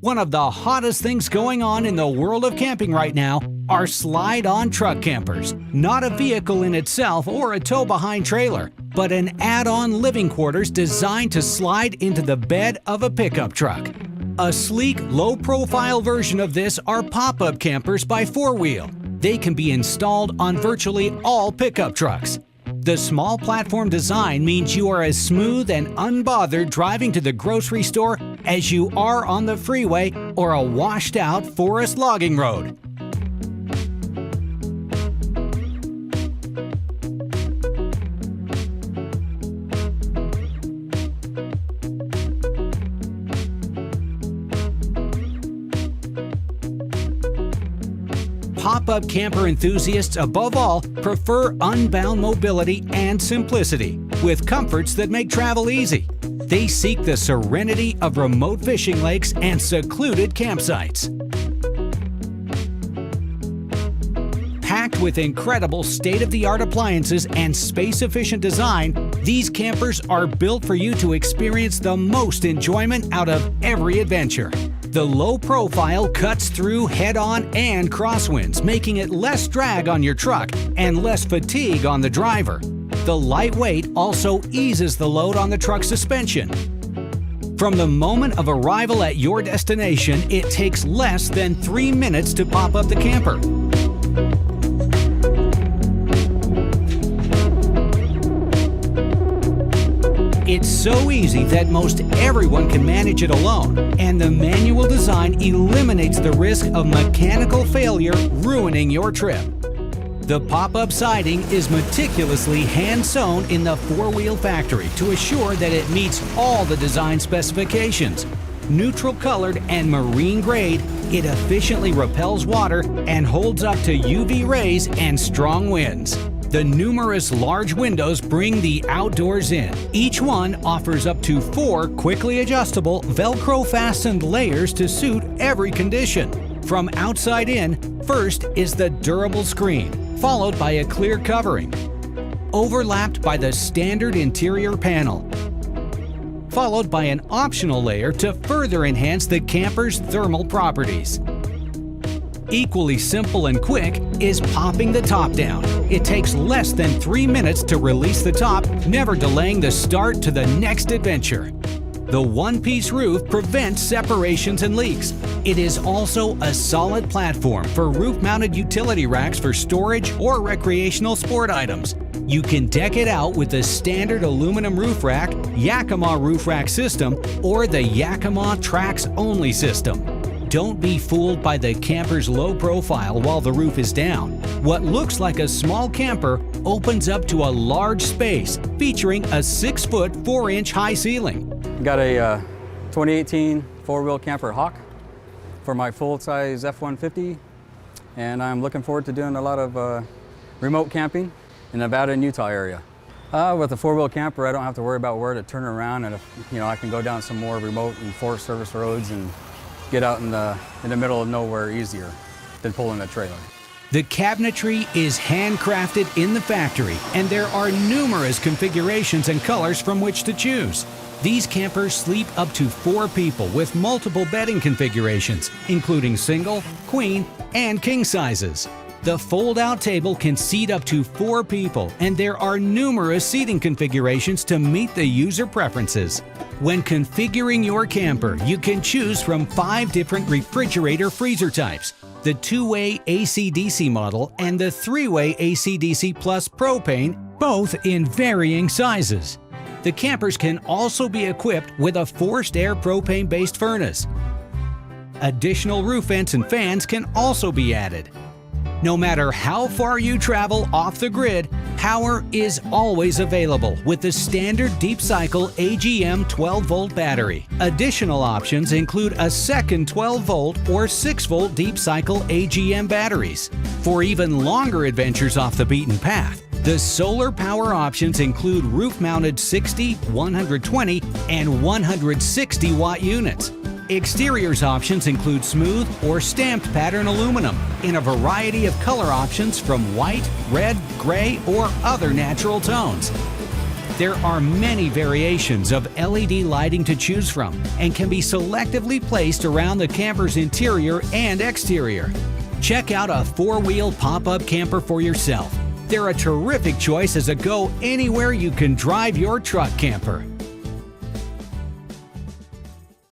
One of the hottest things going on in the world of camping right now are slide-on truck campers. Not a vehicle in itself or a tow-behind trailer, but an add-on living quarters designed to slide into the bed of a pickup truck. A sleek, low-profile version of this are pop-up campers by 4-Wheel. They can be installed on virtually all pickup trucks. The small platform design means you are as smooth and unbothered driving to the grocery store as you are on the freeway or a washed-out forest logging road. Pop-up camper enthusiasts, above all, prefer unbound mobility and simplicity, with comforts that make travel easy. They seek the serenity of remote fishing lakes and secluded campsites. Packed with incredible state-of-the-art appliances and space-efficient design, these campers are built for you to experience the most enjoyment out of every adventure. The low profile cuts through head-on and crosswinds, making it less drag on your truck and less fatigue on the driver. The lightweight also eases the load on the truck's suspension. From the moment of arrival at your destination, it takes less than 3 minutes to pop up the camper. It's so easy that most everyone can manage it alone, and the manual design eliminates the risk of mechanical failure ruining your trip. The pop-up siding is meticulously hand-sewn in the 4-Wheel factory to assure that it meets all the design specifications. Neutral-colored and marine grade, it efficiently repels water and holds up to UV rays and strong winds. The numerous large windows bring the outdoors in. Each one offers up to 4 quickly adjustable Velcro fastened layers to suit every condition. From outside in, first is the durable screen, followed by a clear covering, overlapped by the standard interior panel, followed by an optional layer to further enhance the camper's thermal properties. Equally simple and quick is popping the top down. It takes less than 3 minutes to release the top, never delaying the start to the next adventure. The one-piece roof prevents separations and leaks. It is also a solid platform for roof-mounted utility racks for storage or recreational sport items. You can deck it out with the standard aluminum roof rack, Yakima roof rack system, or the Yakima Tracks-only system. Don't be fooled by the camper's low profile while the roof is down. What looks like a small camper opens up to a large space featuring a 6-foot 4-inch high ceiling. Got a 2018 4-wheel camper Hawk for my full-size F-150, and I'm looking forward to doing a lot of remote camping in Nevada and Utah area. With a 4-wheel camper, I don't have to worry about where to turn around, and I can go down some more remote and Forest Service roads and get out in the middle of nowhere easier than pulling a trailer. The cabinetry is handcrafted in the factory, and there are numerous configurations and colors from which to choose. These campers sleep up to 4 people with multiple bedding configurations, including single, queen, and king sizes. The fold-out table can seat up to 4 people, and there are numerous seating configurations to meet the user preferences. When configuring your camper, you can choose from 5 different refrigerator freezer types: the 2-way AC/DC model and the 3-way AC/DC Plus propane, both in varying sizes. The campers can also be equipped with a forced air propane-based furnace. Additional roof vents and fans can also be added. No matter how far you travel off the grid, power is always available with the standard deep cycle AGM 12-volt battery. Additional options include a second 12-volt or 6-volt deep cycle AGM batteries. For even longer adventures off the beaten path, the solar power options include roof-mounted 60, 120, and 160-watt units. Exteriors options include smooth or stamped pattern aluminum in a variety of color options from white, red, gray, or other natural tones. There are many variations of LED lighting to choose from and can be selectively placed around the camper's interior and exterior. Check out a 4-wheel pop-up camper for yourself. They're a terrific choice as a go anywhere you can drive your truck camper.